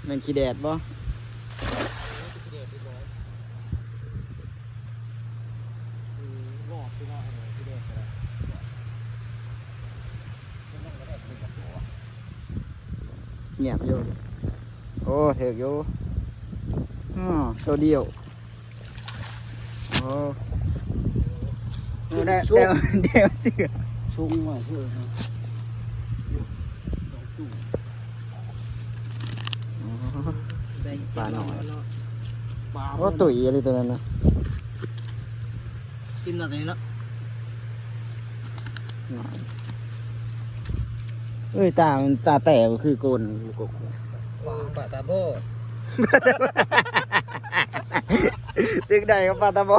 แมันขี้แดดบ่เงียบอยู่โอ้เถือกอยู่ตัวเดียวโอ้ได้เดี๋ยวเสือชุ่มว่ะเสือปลาหน่อยโอ้ตุ๋ยอะไรตัวนั้นนะกินอะไรเนาะเอ้ยตามันตาแตกก็คือโกนกบปลาตาโบตึกใดก็ปลาตาโบ